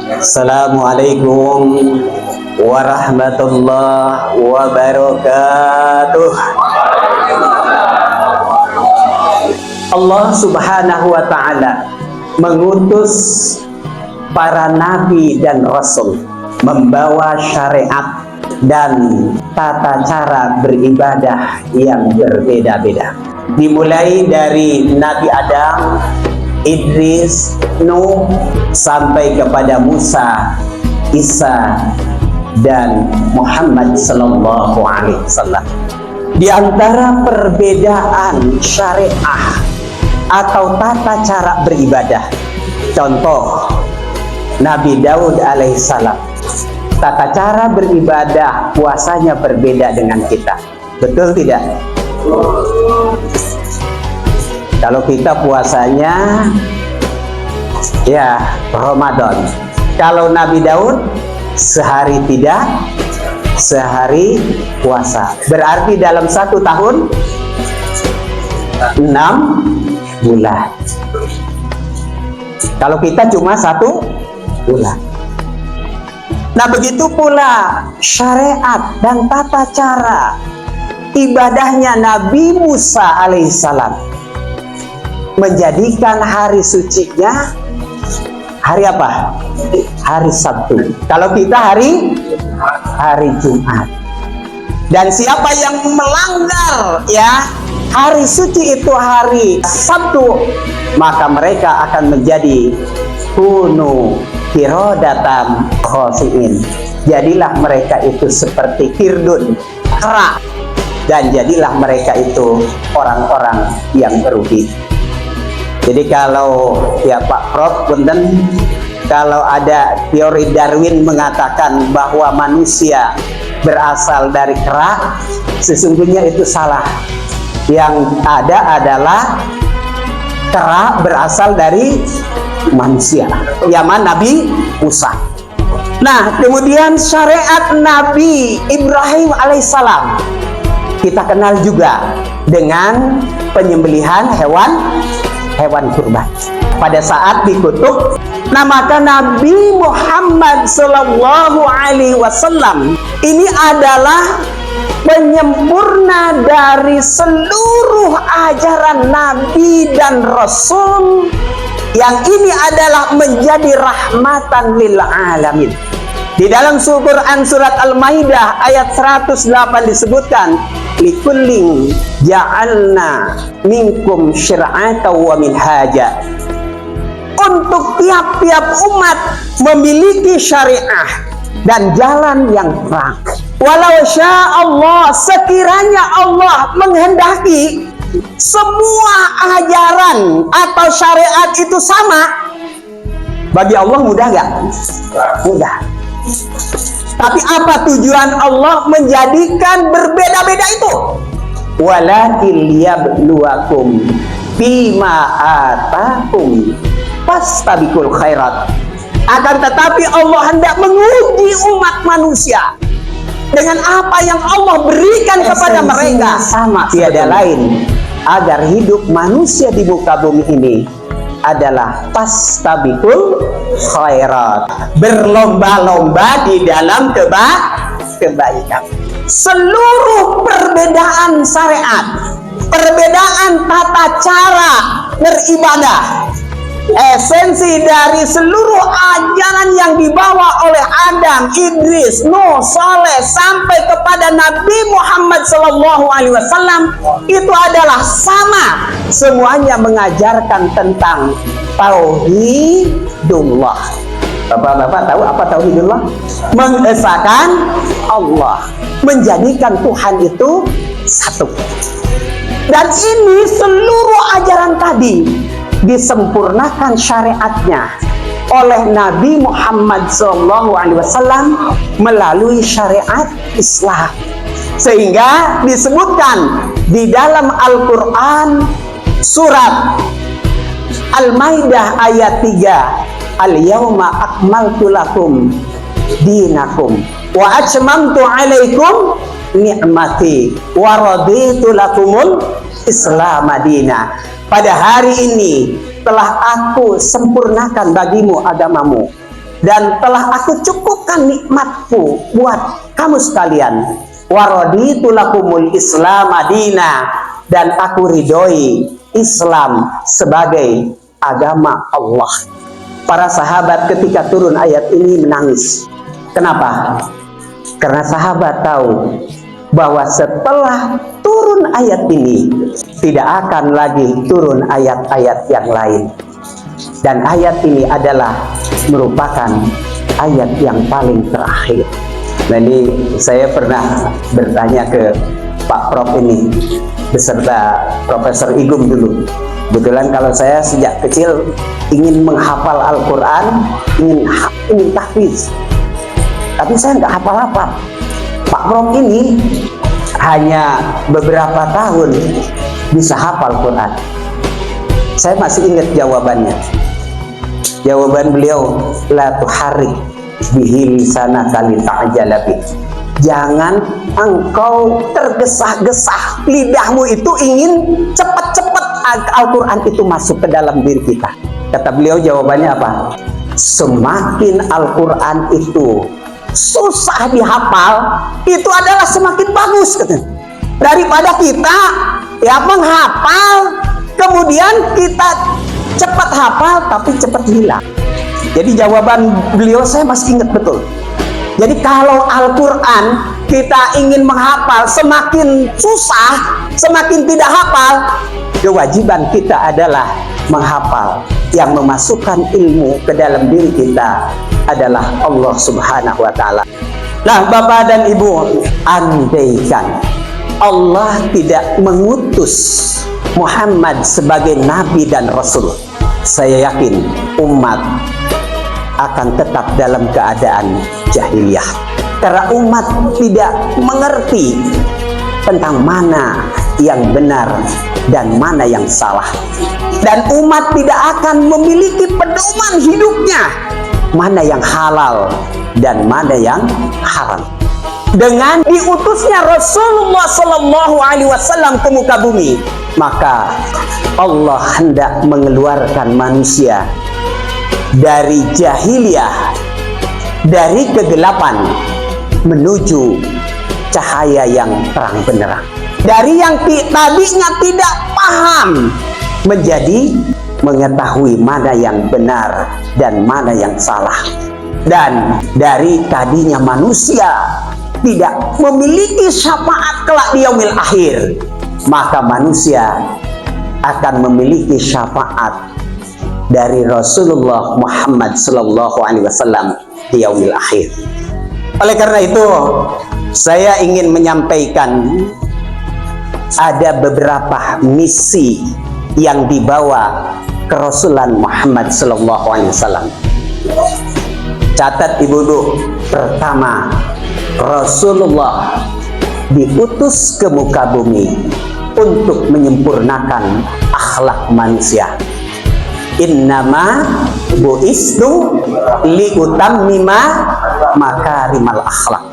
Assalamualaikum warahmatullahi wabarakatuh. Allah Subhanahu wa ta'ala mengutus para nabi dan rasul membawa syariat dan tata cara beribadah yang berbeda-beda. Dimulai dari Nabi Adam, Idris, Nuh, sampai kepada Musa, Isa, dan Muhammad sallallahu alaihi wasallam. Di antara perbedaan syariah atau tata cara beribadah, contoh Nabi Daud alaihissalam, tata cara beribadah puasanya berbeda dengan kita, betul tidak? Kalau kita puasanya ya Ramadan, kalau Nabi Daud sehari tidak, sehari puasa. Berarti dalam 1 tahun 6 bulan. Kalau kita cuma 1 bulan. Nah, begitu pula syariat dan tata cara ibadahnya Nabi Musa alaihissalam, menjadikan hari sucinya hari apa? Hari Sabtu. Kalau kita hari Jumat. Dan siapa yang melanggar ya hari suci itu hari Sabtu, maka mereka akan menjadi kunu kirodatam khosiin. Jadilah mereka itu seperti kirdun, kera, dan jadilah mereka itu orang-orang yang merugi. Jadi kalau ya Pak Prof, punten, kalau ada teori Darwin mengatakan bahwa manusia berasal dari kera, sesungguhnya itu salah. Yang ada adalah kera berasal dari manusia, zaman Nabi Musa. Nah, kemudian syariat Nabi Ibrahim alaihissalam kita kenal juga dengan penyembelihan hewan kurban pada saat dikutuk. Nah, maka Nabi Muhammad sallallahu alaihi wasallam ini adalah penyempurna dari seluruh ajaran Nabi dan Rasul, yang ini adalah menjadi rahmatan lil alamin. Di dalam Quran surat Al-Maidah ayat 108 disebutkan, likullin ja'alna minkum syir'atan wa minhaja. Untuk tiap-tiap umat memiliki syariah dan jalan yang terang. Walau sya'allah, sekiranya Allah menghendaki semua ajaran atau syariat itu sama, bagi Allah mudah nggak? Mudah. Tapi apa tujuan Allah menjadikan berbeda-beda itu? Walakin liyabluwakum bima atakum fastabiqul khairat. Akan tetapi Allah hendak menguji umat manusia dengan apa yang Allah berikan kepada mereka, sama tiada lain, agar hidup manusia di muka bumi ini adalah fastabiqul khairat, berlomba-lomba di dalam kebaikan. Seluruh perbedaan syariat, perbedaan tata cara beribadah, esensi dari seluruh ajaran yang dibawa oleh Adam, Idris, Nuh, Saleh sampai kepada Nabi Muhammad SAW itu adalah sama. Semuanya mengajarkan tentang tauhidullah. Bapak-bapak tahu apa tauhidullah? Mengesahkan Allah, menjadikan Tuhan itu satu. Dan ini seluruh ajaran tadi disempurnakan syariatnya oleh Nabi Muhammad SAW melalui syariat Islam, sehingga disebutkan di dalam Al-Quran surat Al-Maidah ayat 3, al-yawma akmaltu lakum dinakum wa atmamtu alaikum ni'mati wa raditu lakumul Islam madina. Pada hari ini telah aku sempurnakan bagimu agamamu dan telah aku cukupkan nikmatku buat kamu sekalian. Waraditu lakumul Islam madina, dan aku ridhoi Islam sebagai agama Allah. Para sahabat ketika turun ayat ini menangis. Kenapa? Karena sahabat tahu bahwa setelah turun ayat ini tidak akan lagi turun ayat-ayat yang lain. Dan ayat ini adalah merupakan ayat yang paling terakhir. Jadi saya pernah bertanya ke Pak Prof ini beserta Profesor Igum dulu. Kebetulan kalau saya sejak kecil ingin menghafal Al-Quran, ingin tahfiz, tapi saya nggak hafal-hafal. Pak Prof ini hanya beberapa tahun bisa hafal Quran. Saya masih ingat jawabannya. Jawaban beliau, la tuharrik bihi lisanaka lita'jala bih. Jangan engkau tergesa-gesa, lidahmu itu ingin cepat-cepat Al-Quran itu masuk ke dalam diri kita. Kata beliau jawabannya apa? Semakin Al-Quran itu susah dihafal, itu adalah semakin bagus, katanya. Daripada kita ya menghafal, kemudian kita cepat hafal tapi cepat hilang. Jadi jawaban beliau saya masih ingat betul. Jadi kalau Al-Quran kita ingin menghafal, semakin susah, semakin tidak hafal, kewajiban kita adalah menghafal. Yang memasukkan ilmu ke dalam diri kita adalah Allah Subhanahu wa Ta'ala. Nah, Bapak dan Ibu, andaikan Allah tidak mengutus Muhammad sebagai nabi dan rasul, saya yakin umat akan tetap dalam keadaan jahiliyah. Karena umat tidak mengerti tentang mana yang benar dan mana yang salah. Dan umat tidak akan memiliki pedoman hidupnya, mana yang halal dan mana yang haram. Dengan diutusnya Rasulullah Sallallahu Alaihi Wasallam ke muka bumi, maka Allah hendak mengeluarkan manusia dari jahiliyah, dari kegelapan menuju cahaya yang terang benderang, dari yang tadinya tidak paham menjadi mengetahui mana yang benar dan mana yang salah. Dan dari tadinya manusia tidak memiliki syafaat kelak di yaumil akhir, maka manusia akan memiliki syafaat dari Rasulullah Muhammad Sallallahu Alaihi Wasallam di yaumil akhir. Oleh karena itu, saya ingin menyampaikan ada beberapa misi yang dibawa ke Rasulullah Muhammad Sallallahu Alaihi Wasallam. Catat Ibu Du, pertama, Rasulullah diutus ke muka bumi untuk menyempurnakan akhlak manusia. Innama bu'istu liutammima makarimal akhlak.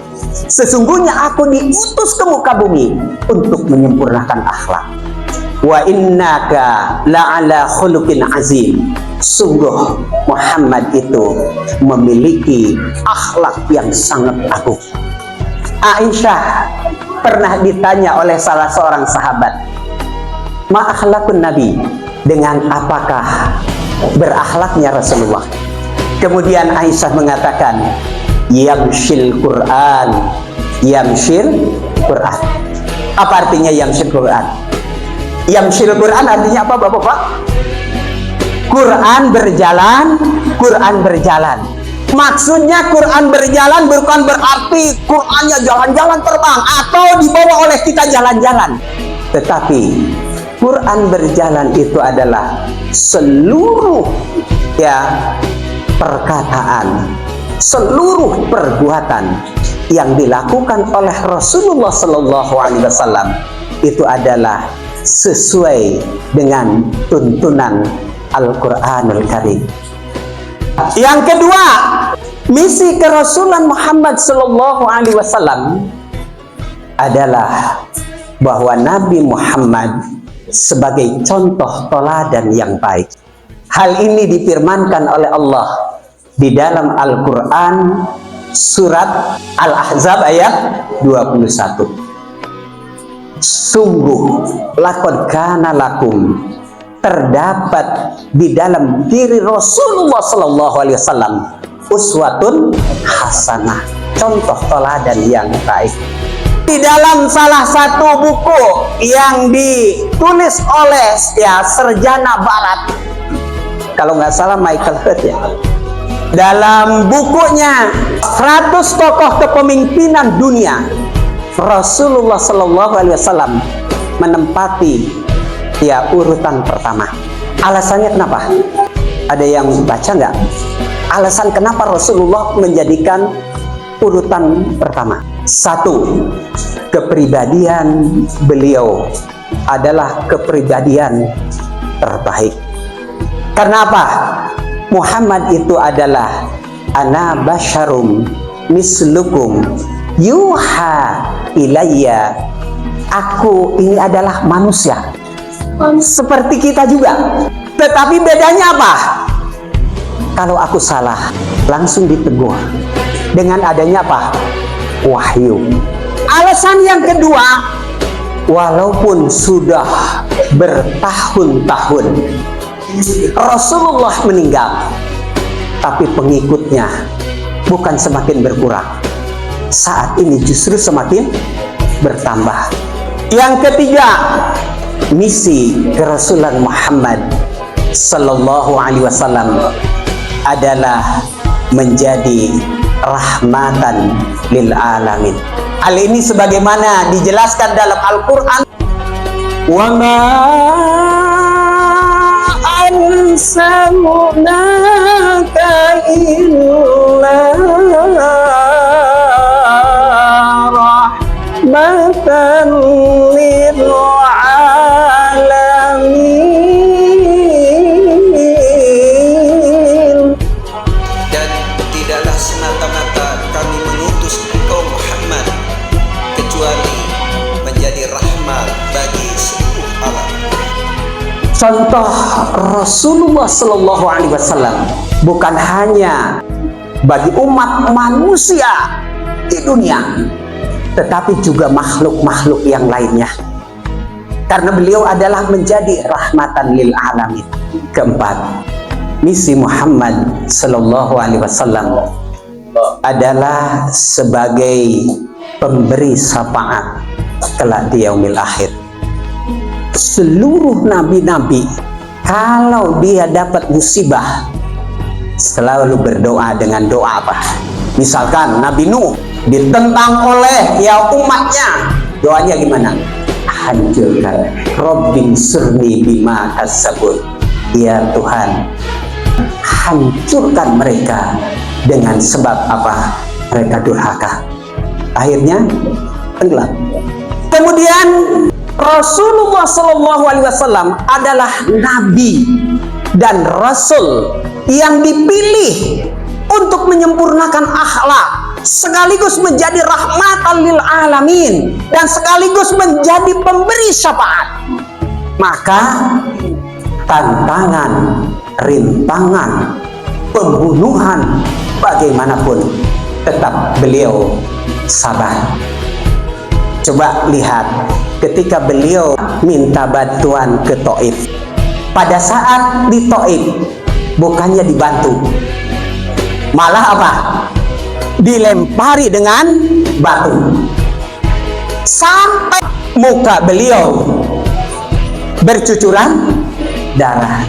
Sesungguhnya aku diutus ke muka bumi untuk menyempurnakan akhlak. Wa innaka la'ala khuluqin azim. Sungguh Muhammad itu memiliki akhlak yang sangat agung. Aisyah pernah ditanya oleh salah seorang sahabat, ma akhlakun Nabi, dengan apakah berakhlaknya Rasulullah? Kemudian Aisyah mengatakan, yamshil Quran, yamshil Quran. Apa artinya yamshil Quran? Yamshil Quran artinya apa Bapak-bapak? Quran berjalan, Quran berjalan. Maksudnya Quran berjalan bukan berarti Qurannya jalan-jalan terbang atau dibawa oleh kita jalan-jalan. Tetapi Quran berjalan itu adalah seluruh perkataan, seluruh perbuatan yang dilakukan oleh Rasulullah Sallallahu Alaihi Wasallam itu adalah sesuai dengan tuntunan Al-Quranul Karim. Yang kedua, misi kerasulan Muhammad Sallallahu Alaihi Wasallam adalah bahwa Nabi Muhammad sebagai contoh teladan yang baik. Hal ini difirmankan oleh Allah di dalam Al-Quran surat Al-Ahzab ayat 21. Sungguh laqad kana lakum, terdapat di dalam diri Rasulullah Sallallahu Alaihi Wasallam uswatun hasanah, contoh teladan yang baik. Di dalam salah satu buku yang ditulis oleh sarjana barat, kalau nggak salah Michael Hurt ya, dalam bukunya 100 tokoh kepemimpinan dunia, Rasulullah Sallallahu Alaihi Wasallam menempati urutan pertama. Alasannya kenapa? Ada yang baca nggak? Alasan kenapa Rasulullah menjadikan urutan pertama? Satu, kepribadian beliau adalah kepribadian terbaik. Kenapa? Muhammad itu adalah ana basyarum mislukum yuha ilayya. Aku ini adalah manusia seperti kita juga, tetapi bedanya apa? Kalau aku salah langsung ditegur dengan adanya apa? Wahyu. Alasan yang kedua, walaupun sudah bertahun-tahun Rasulullah meninggal, tapi pengikutnya bukan semakin berkurang, saat ini justru semakin bertambah. Yang ketiga, misi kerasulan Muhammad Sallallahu Alaihi Wasallam adalah menjadi rahmatan lil alamin. Hal ini sebagaimana dijelaskan dalam Al-Quran, wa ma arsalnaka illa rahmatan lil alamin. Dan tidaklah semata-mata kami mengutus engkau Muhammad kecuali menjadi rahmat bagi seluruh alam. Contoh Rasulullah Sallallahu Alaihi Wasallam bukan hanya bagi umat manusia di dunia, tetapi juga makhluk-makhluk yang lainnya, karena beliau adalah menjadi rahmatan lil alamin. Keempat, misi Muhammad Sallallahu Alaihi Wasallam adalah sebagai pemberi syafaat kelak di yaumil akhir. Seluruh nabi-nabi kalau dia dapat musibah selalu berdoa dengan doa apa? Misalkan Nabi Nuh ditentang oleh umatnya, doanya gimana? Hancurkan, Rabbin surni bima kasabun, ya Tuhan hancurkan mereka dengan sebab apa? Mereka durhaka, akhirnya tenggelam. Kemudian Rasulullah Sallallahu Alaihi Wasallam adalah nabi dan rasul yang dipilih untuk menyempurnakan akhlak, sekaligus menjadi rahmatan lil alamin, dan sekaligus menjadi pemberi syafaat. Maka tantangan, rintangan, pembunuhan bagaimanapun tetap beliau sabar. Coba lihat ketika beliau minta bantuan ke Taif. Pada saat di Taif bukannya dibantu, malah apa? Dilempari dengan batu sampai muka beliau bercucuran darah.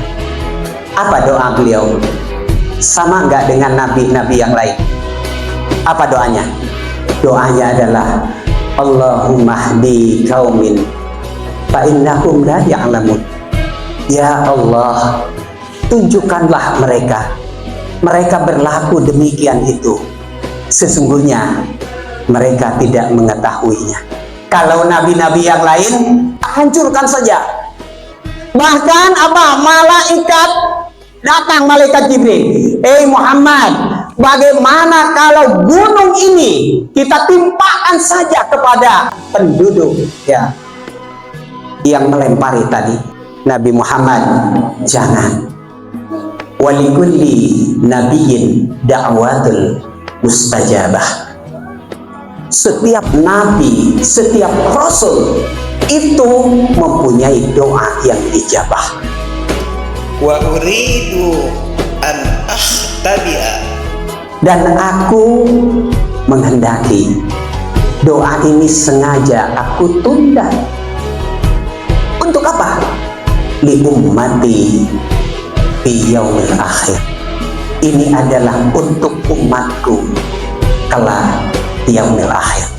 Apa doa beliau? Sama nggak dengan nabi-nabi yang lain? Apa doanya? Doanya adalah Allahumma hdi qaumin fa innahum la ya'lamun. Ya Allah, tunjukkanlah mereka, mereka berlaku demikian itu, sesungguhnya mereka tidak mengetahuinya. Kalau nabi-nabi yang lain hancurkan saja. Bahkan apa? Malaikat datang, malaikat Jibril, Muhammad, bagaimana kalau gunung ini kita timpakan saja kepada penduduk yang melempari tadi? Nabi Muhammad, jangan. walikulli nabiyyin da'watul mustajabah. Setiap nabi, setiap rasul itu mempunyai doa yang ijabah. Wa uridu an akhtabi'a, Dan aku menghendaki doa ini sengaja aku tunda. Untuk apa? Li ummati fi yaumil akhir. Ini adalah untuk umatku kelak di yaumil akhir.